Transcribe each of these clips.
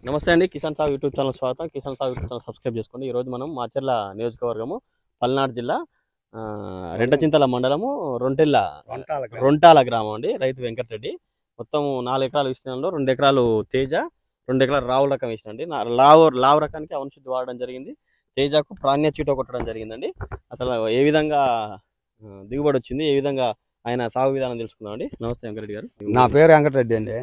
నమస్తే అండి. కిసాన్ సాగు యూట్యూబ్ ఛానల్ స్వాగతం. కిసాన్ సాగు యూట్యూబ్ ఛానల్ సబ్స్క్రైబ్ చేసుకోండి. ఈరోజు మనం మాచర్ల నియోజకవర్గము, పల్నాడు జిల్లా, రెంటచింతల మండలము, రొంటాల గ్రామం అండి. రైతు వెంకటరెడ్డి. మొత్తం 4 ఎకరాల విస్తీర్ణంలో 2 ఎకరాలు తేజ, 2 ఎకరాలు రావుల రకం వేసినండి. లావు రకానికి అవనశుద్ధి వాడడం జరిగింది. తేజకు ప్రాణ్య చీటో కొట్టడం జరిగిందండి. అసలు ఏ విధంగా దిగుబడి వచ్చింది, ఏ విధంగా ఆయన సాగు విధానం తెలుసుకుందామండి. నమస్తే వెంకటరెడ్డి గారు. నా పేరు వెంకటరెడ్డి అండి.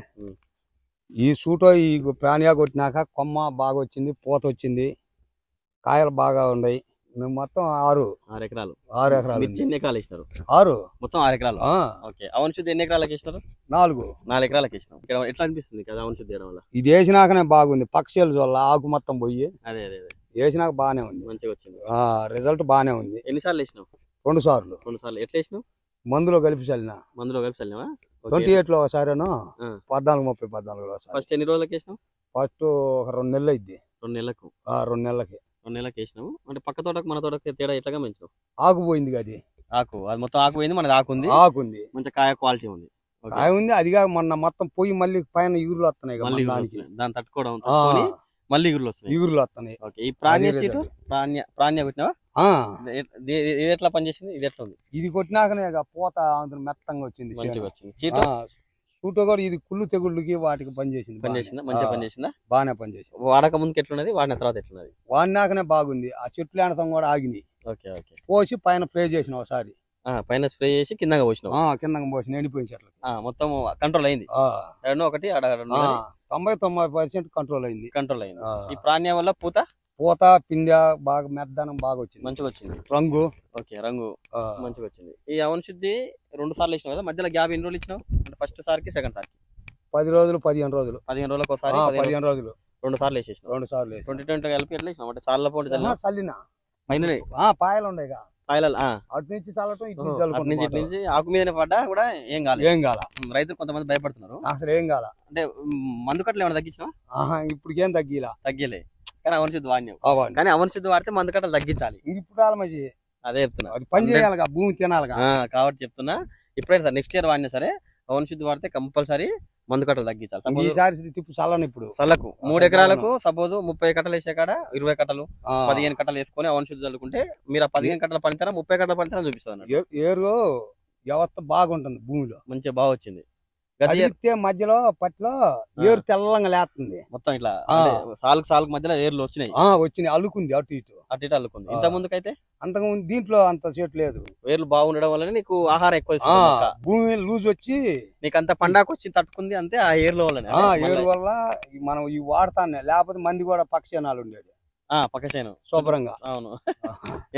ఈ సూటో ఈ ప్రాణియా కొట్టినాక కొమ్మ బాగా వచ్చింది, పూత వచ్చింది, కాయలు బాగా ఉన్నాయి. మేము మొత్తం 6 ఎకరాలు. 6 ఎకరాలు. ఎన్ని ఎకరాలు వేసినారు? 6 మొత్తం 6 ఎకరాలు. ఓకే. అవనశుద్ధి ఎన్ని ఎకరాలకు వేసినారు? 4 ఎకరాలకు వేసినాం. ఇక్కడ ఎట్లా అనిపిస్తుంది కదా అవనశుద్ధి చేయడం వల్ల? ఇది వేసినాకనే బాగుంది. పక్షుల వల్ల ఆకు మొత్తం పోయి అదే వేసినాక బాగానే ఉంది, మంచిగా వచ్చింది. రిజల్ట్ బాగానే ఉంది. ఎన్నిసార్లు వేసినావు? 2 సార్లు. 2 సార్లు. ఎట్లా వేసినావు? మందులో కలిపి చల్లిన. మందులో కలిపి చల్లినావా? 28లో ఒకసారి, 14 ఫస్ట్ ఎన్ని రోజులకి వేసినావు? ఫస్ట్ ఒక 2 నెలలు అయింది. 2 నెలలకు. 2 నెలలకి. 2 నెలలకు వేసినావు. అంటే పక్క తోటకు మన తోటకి తేడా ఎట్లాగా మంచిగా? ఆకు పోయింది. అది అది మొత్తం ఆకు పోయింది, మనది ఆకు ఉంది. మంచి కాయ క్వాలిటీ ఉంది. కాయ ఉంది. అదిగా మొన్న మొత్తం పోయి మళ్ళీ పైన ఇగురులు వస్తున్నాయి. దాన్ని తట్టుకోవడం మళ్ళీ ఇగురులు వస్తున్నాయి. వస్తున్నాయి. ఈ ప్రాణ్య చీటు ప్రాణ్య కొట్టినావా? ఎట్లా పనిచేసింది? ఇది ఎట్లా ఉంది? ఇది కొట్టినాకనే పూత మెత్తంగా వచ్చింది, మంచిగా వచ్చింది. చీటు సూటో కూడా ఇది కుళ్ళు తెగుళ్ళకి వాటికి పనిచేసింది. మంచిగా పనిచేసిందా? బాగానే పనిచేసింది. వాడక ముందుకు ఎట్లున్నది, వాడిన తర్వాత ఎట్లున్నది? వాడినాకనే బాగుంది. ఆ చెట్లు ఆడటం కూడా ఆగినాయి. ఓకే. పోసి పైన స్ప్రే చేసిన ఒకసారి. పైన స్ప్రే చేసి కిందగా పోసినావు? కింద పోసిన ఎండిపోయిన చెట్లు మొత్తం కంట్రోల్ అయింది. 90% కంట్రోల్ అయింది. ఈ ప్రాణ్యం వల్ల పూత పిందె బాగా మెద్దనం బాగా వచ్చింది, మంచిగా వచ్చింది. రంగు మంచిగా వచ్చింది. ఈ అవనశుద్ధి 2 సార్లు ఇచ్చినావు కదా, మధ్యలో గ్యాప్ ఎన్ని రోజులు ఇచ్చినావు? అంటే ఫస్ట్ సార్కి సెకండ్ సార్కి 10 రోజులు 15 రోజులు. 15 రోజులకు ఒకసారి 15 రోజులు 2 సార్లు వేసేసినావు. 2 సార్లు 20 కలిపి ఎట్లా ఇచ్చినావు? అంటే సార్ల పోటీ చల్లిన ఫైనల్ పాయలు ఉన్నాయి. అటు నుంచి చల్లటం, ఇటు నుంచి ఆకు మీదనే పడ్డా కూడా ఏం కాల. రైతులు కొంతమంది భయపడుతున్నారు. అసలు ఏం కాల. అంటే మందు కట్టలు ఏమైనా తగ్గించినా? ఇప్పటికేం తగ్గలే. కానీ అవనశుద్ధి వాడినావు. కానీ అవనశుద్ధి వాడితే మందు కట్టలు తగ్గించాలి. ఇప్పుడు అదే చెప్తున్నా, అది పని చేయాలి, భూమి తినాలి కాబట్టి చెప్తున్నా. ఇప్పుడైనా సరే నెక్స్ట్ ఇయర్ వాడినా సరే అవనశుద్ధి వాడితే కంపల్సరీ మందు కట్టలు తగ్గించాలి. ఈసారి తిప్పు చల్లను. ఇప్పుడు చల్లకు 3 ఎకరాలకు సపోజ్ 30 కట్టలు వేసే కాడ 20 కట్టలు 15 కట్టలు వేసుకొని అవనశుద్ధి చల్లుకుంటే మీరు ఆ 15 కట్టల పనితనం 30 కట్టల పనితనం చూపిస్తుంది. ఏరు వ్యవస్థ బాగుంటుంది, భూమిలో మంచిగా బాగా వచ్చింది. మధ్యలో పట్లో ఏరు తెల్లంగా లేస్తుంది. మొత్తం ఇట్లా సాలుకు మధ్యలో ఏర్లు వచ్చినాయి. అల్లుకుంది, అటు ఇటు అల్లుకుంది. ఇంత ముందుకైతే అంతకుముందు దీంట్లో అంత చెట్టు లేదు. ఏర్లు బాగుండడం వల్ల నీకు ఆహారం ఎక్కువ, భూమి లూజ్ వచ్చి నీకు అంత పండాకు వచ్చి తట్టుకుంది అంతే ఆ ఏర్ల వల్ల. ఏరు వల్ల మనం ఇవి వాడతానే, లేకపోతే మంది కూడా పక్షేనాలు ఉండేది. పక్క చేను శుభ్రంగా. అవును,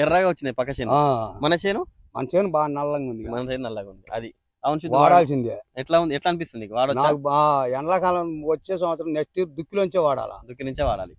ఎర్రగా వచ్చినాయి పక్క చేను. మన చేను బాగా నల్లంగా ఉంది. మన చేను నల్లగా ఉంది. అది వాడాల్సిందే. ఎట్లా అనిపిస్తుంది? ఎండాకాలం వచ్చే సంవత్సరం నెక్స్ట్ దుక్కిలోంచే వాడాలి. దుక్కి నుంచే వాడాలి.